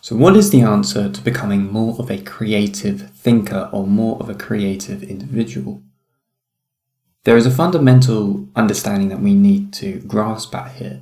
So what is the answer to becoming more of a creative thinker or more of a creative individual? There is a fundamental understanding that we need to grasp at here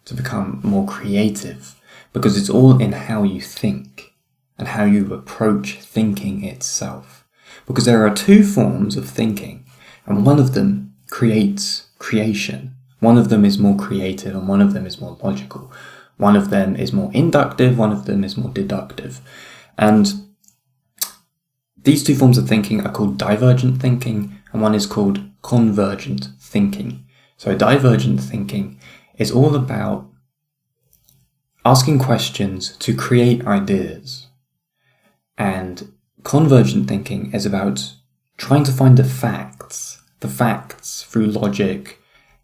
to become more creative, because it's all in how you think and how you approach thinking itself. Because there are two forms of thinking, and one of them creates creation. One of them is more creative and one of them is more logical. One of them is more inductive, one of them is more deductive. And these two forms of thinking are called divergent thinking, and one is called convergent thinking. So divergent thinking is all about asking questions to create ideas. And convergent thinking is about trying to find the facts through logic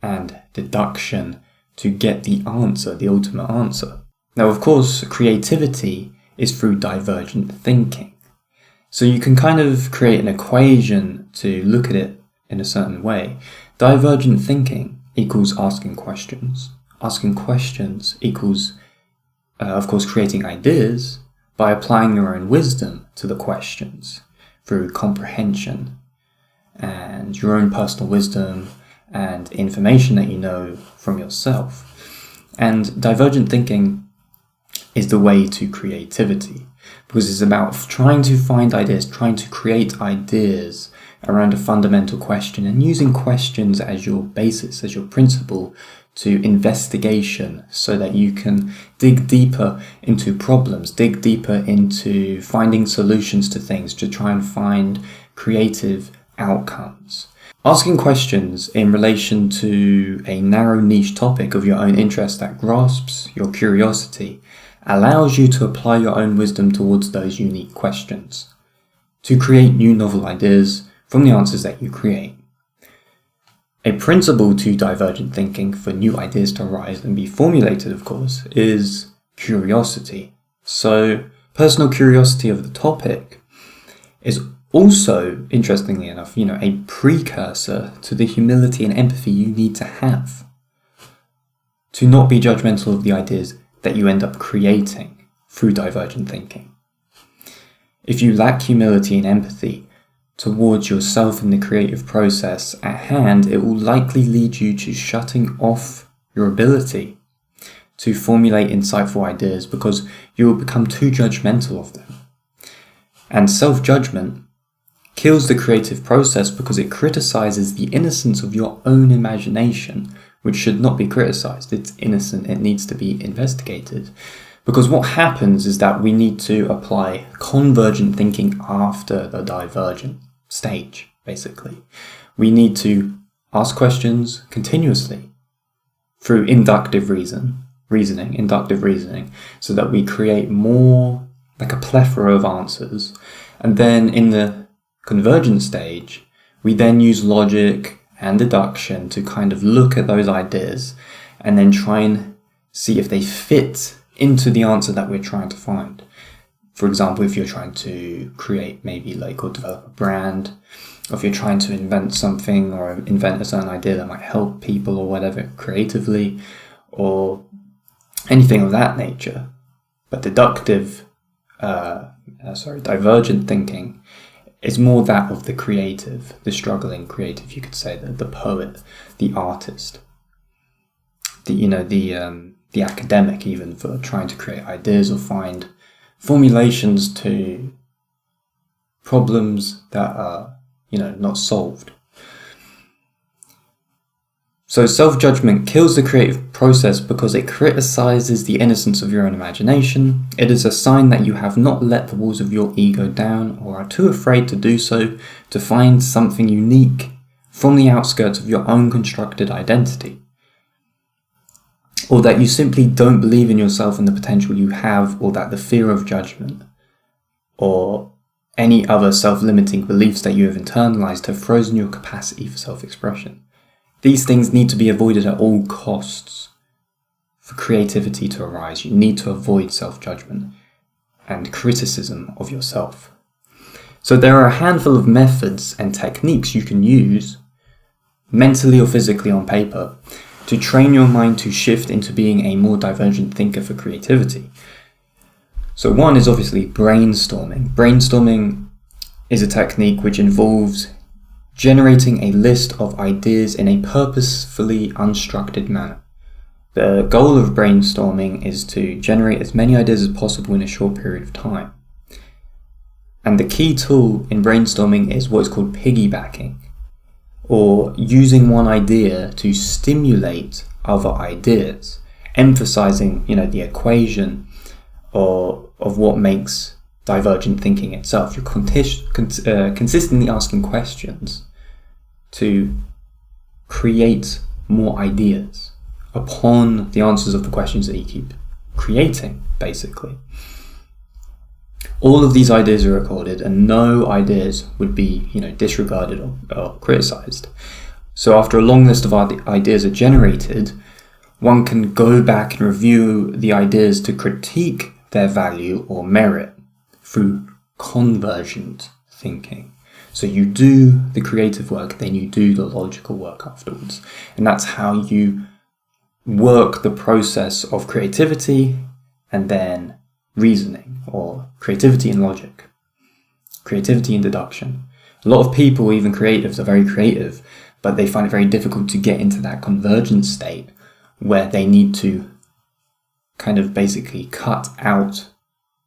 and deduction to get the answer, the ultimate answer. Now, of course, creativity is through divergent thinking. So you can kind of create an equation to look at it in a certain way. Divergent thinking equals asking questions. Asking questions equals, of course, creating ideas by applying your own wisdom to the questions through comprehension and your own personal wisdom and information that you know from yourself. And divergent thinking is the way to creativity, because it's about trying to find ideas, trying to create ideas around a fundamental question, and using questions as your basis, as your principle to investigation, so that you can dig deeper into problems, dig deeper into finding solutions to things, to try and find creative outcomes. Asking questions in relation to a narrow niche topic of your own interest that grasps your curiosity allows you to apply your own wisdom towards those unique questions, to create new novel ideas from the answers that you create. A principle to divergent thinking for new ideas to arise and be formulated, of course, is curiosity. So personal curiosity of the topic is also, interestingly enough, a precursor to the humility and empathy you need to have to not be judgmental of the ideas that you end up creating through divergent thinking. If you lack humility and empathy towards yourself in the creative process at hand, it will likely lead you to shutting off your ability to formulate insightful ideas because you will become too judgmental of them. And self-judgment kills the creative process because it criticizes the innocence of your own imagination, which should not be criticized. It's innocent, it needs to be investigated. Because what happens is that we need to apply convergent thinking after the divergent stage, basically. We need to ask questions continuously through inductive reasoning, so that we create more like a plethora of answers. And then in the convergent stage, we then use logic and deduction to kind of look at those ideas and then try and see if they fit into the answer that we're trying to find. For example, if you're trying to create maybe or develop a brand, or if you're trying to invent something or invent a certain idea that might help people or whatever creatively, or anything of that nature. But divergent thinking is more that of the creative, the struggling creative, you could say, the poet, the artist, the academic, even, for trying to create ideas or find formulations to problems that are, not solved. So self-judgment kills the creative process because it criticizes the innocence of your own imagination. It is a sign that you have not let the walls of your ego down, or are too afraid to do so, to find something unique from the outskirts of your own constructed identity. Or that you simply don't believe in yourself and the potential you have, or that the fear of judgment or any other self-limiting beliefs that you have internalized have frozen your capacity for self-expression. These things need to be avoided at all costs. For creativity to arise, you need to avoid self-judgment and criticism of yourself. So there are a handful of methods and techniques you can use, mentally or physically on paper, to train your mind to shift into being a more divergent thinker for creativity. So one is obviously brainstorming. Brainstorming is a technique which involves generating a list of ideas in a purposefully unstructured manner. The goal of brainstorming is to generate as many ideas as possible in a short period of time. And the key tool in brainstorming is what is called piggybacking, or using one idea to stimulate other ideas, emphasizing, the equation of what makes divergent thinking itself. You're consistently asking questions to create more ideas upon the answers of the questions that you keep creating, basically. All of these ideas are recorded, and no ideas would be, disregarded or criticized. So after a long list of ideas are generated, one can go back and review the ideas to critique their value or merit through convergent thinking. So you do the creative work, then you do the logical work afterwards. And that's how you work the process of creativity and then reasoning, or creativity and logic, creativity and deduction. A lot of people, even creatives, are very creative, but they find it very difficult to get into that convergent state where they need to kind of basically cut out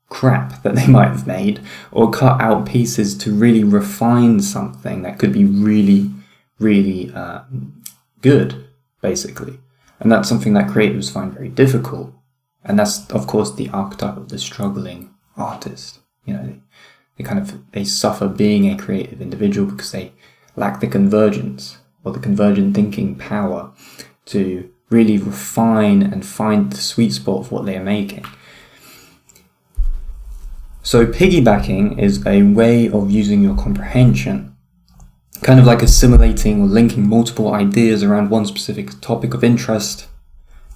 crap that they might have made, or cut out pieces to really refine something that could be really, really good, basically. And that's something that creatives find very difficult. And that's, of course, the archetype of the struggling artist. They suffer being a creative individual because they lack the convergence or the convergent thinking power to really refine and find the sweet spot of what they are making. So piggybacking is a way of using your comprehension, kind of like assimilating or linking multiple ideas around one specific topic of interest,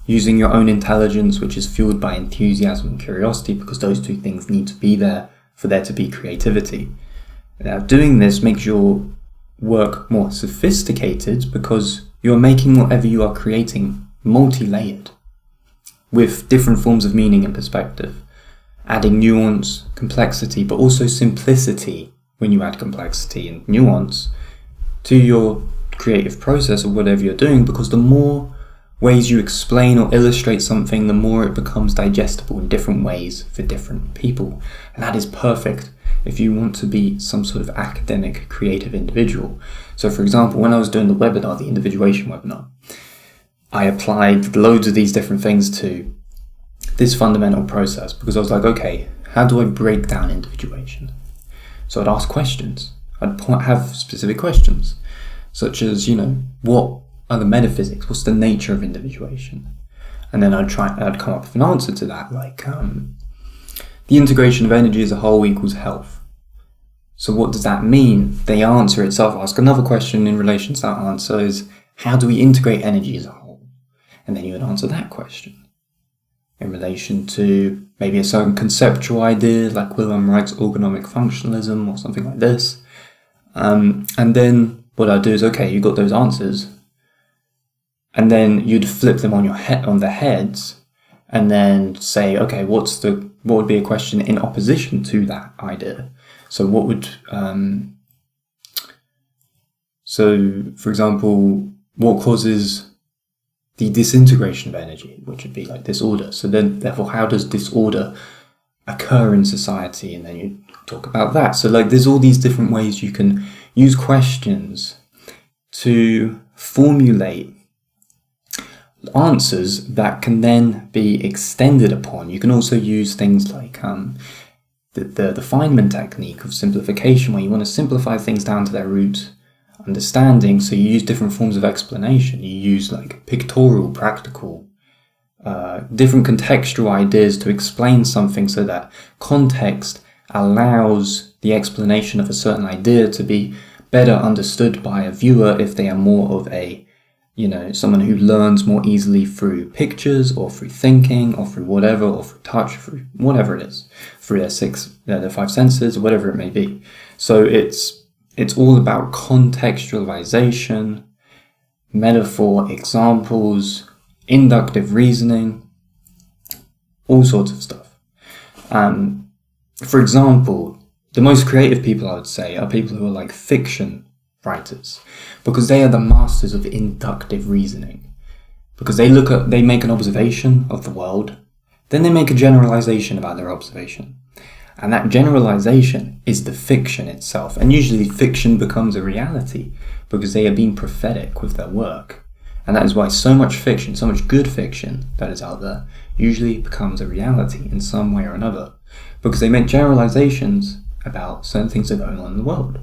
using your own intelligence, which is fueled by enthusiasm and curiosity, because those two things need to be there for there to be creativity. Now, doing this makes your work more sophisticated because you're making whatever you are creating multi-layered, with different forms of meaning and perspective, adding nuance, complexity, but also simplicity when you add complexity and nuance to your creative process of whatever you're doing, because the more ways you explain or illustrate something, the more it becomes digestible in different ways for different people. And that is perfect if you want to be some sort of academic, creative individual. So for example, when I was doing the webinar, the individuation webinar, I applied loads of these different things to this fundamental process, because I was like, okay, how do I break down individuation? So I'd ask questions. I'd have specific questions, such as, what are the metaphysics? What's the nature of individuation? And then I'd come up with an answer to that, like the integration of energy as a whole equals health. So what does that mean? The answer itself, ask another question in relation to that answer, is how do we integrate energy as a whole? And then you would answer that question in relation to maybe a certain conceptual idea, like Wilhelm Reich's ergonomic functionalism or something like this. And then what I'd do is, okay, you got those answers, and then you'd flip them on their heads, and then say, okay, what would be a question in opposition to that idea? So what would, for example, what causes the disintegration of energy, which would be like disorder. So then, therefore, how does disorder occur in society? And then you talk about that. So there's all these different ways you can use questions to formulate answers that can then be extended upon. You can also use things like the Feynman technique of simplification, where you want to simplify things down to their root understanding. So you use different forms of explanation. You use pictorial, practical, different contextual ideas to explain something, so that context allows the explanation of a certain idea to be better understood by a viewer if they are more of a, someone who learns more easily through pictures or through thinking or through whatever, or through touch, through whatever it is, through their five senses, whatever it may be. So it's all about contextualization, metaphor, examples, inductive reasoning, all sorts of stuff. For example, the most creative people I would say are people who are like fiction writers, because they are the masters of inductive reasoning. Because they make an observation of the world, then they make a generalization about their observation. And that generalization is the fiction itself. And usually fiction becomes a reality because they are being prophetic with their work. And that is why so much fiction, so much good fiction that is out there, usually becomes a reality in some way or another. Because they make generalizations about certain things that are going on in the world.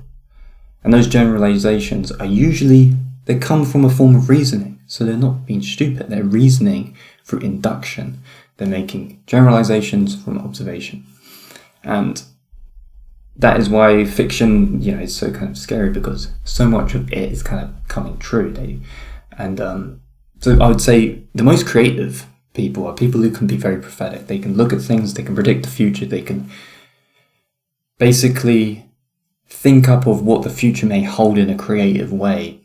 And those generalizations are usually, they come from a form of reasoning. So they're not being stupid, they're reasoning through induction. They're making generalizations from observation. And that is why fiction, is so kind of scary, because so much of it is kind of coming true. So I would say the most creative people are people who can be very prophetic. They can look at things, they can predict the future, they can basically think up of what the future may hold in a creative way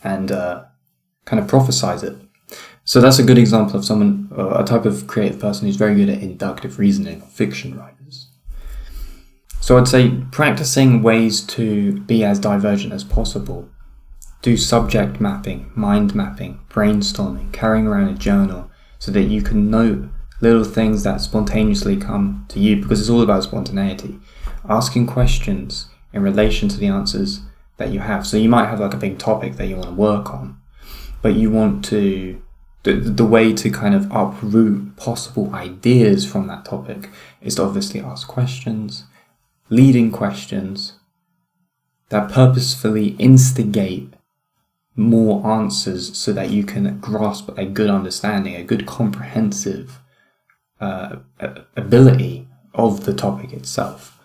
and kind of prophesize it. So that's a good example of someone, a type of creative person who's very good at inductive reasoning, fiction writers. So I'd say practicing ways to be as divergent as possible. Do subject mapping, mind mapping, brainstorming, carrying around a journal so that you can note little things that spontaneously come to you, because it's all about spontaneity. Asking questions in relation to the answers that you have. So you might have like a big topic that you want to work on, but you want to, the way to kind of uproot possible ideas from that topic is to obviously ask questions, leading questions that purposefully instigate more answers so that you can grasp a good understanding, a good comprehensive ability of the topic itself.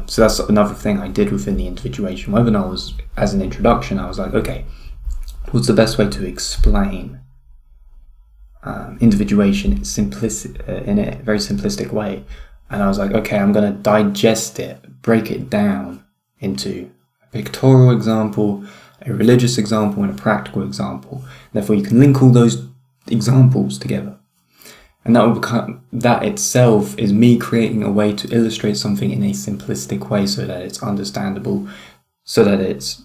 So that's another thing I did within the individuation webinar was, as an introduction, I was like, okay, what's the best way to explain individuation in a very simplistic way? And I was like, okay, I'm going to digest it, break it down into a pictorial example, a religious example, and a practical example. Therefore, you can link all those examples together. And that itself is me creating a way to illustrate something in a simplistic way so that it's understandable, so that it's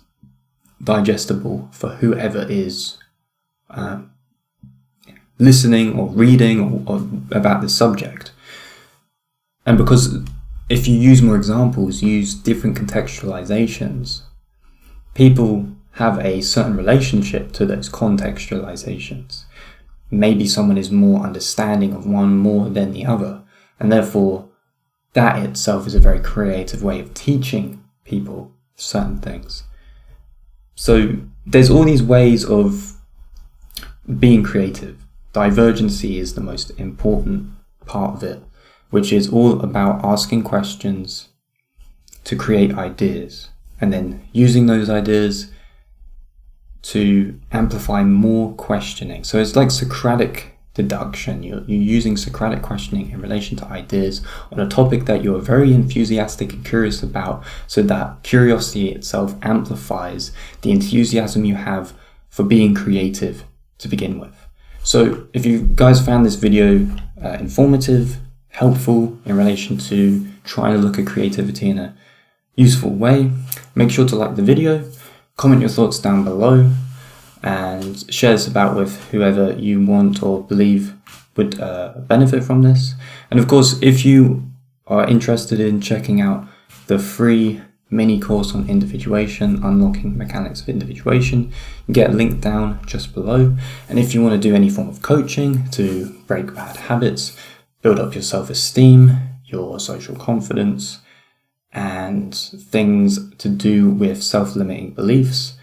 digestible for whoever is listening or reading or about the subject. And because if you use more examples, use different contextualizations, people have a certain relationship to those contextualizations. Maybe someone is more understanding of one more than the other, and therefore that itself is a very creative way of teaching people certain things. So there's all these ways of being creative. Divergency is the most important part of it, which is all about asking questions to create ideas and then using those ideas to amplify more questioning. So it's like Socratic deduction. You're using Socratic questioning in relation to ideas on a topic that you're very enthusiastic and curious about, so that curiosity itself amplifies the enthusiasm you have for being creative to begin with. So if you guys found this video informative, helpful in relation to trying to look at creativity in a useful way, make sure to like the video, comment your thoughts down below, and share this about with whoever you want or believe would benefit from this. And of course, if you are interested in checking out the free mini course on individuation, Unlocking Mechanics of Individuation, you get a link down just below. And if you want to do any form of coaching to break bad habits, build up your self-esteem, your social confidence, and things to do with self-limiting beliefs,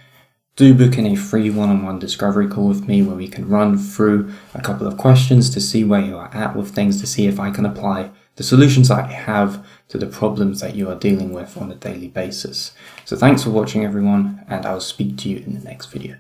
do book in a free one-on-one discovery call with me where we can run through a couple of questions to see where you are at with things, to see if I can apply the solutions I have to the problems that you are dealing with on a daily basis. So thanks for watching, everyone, and I'll speak to you in the next video.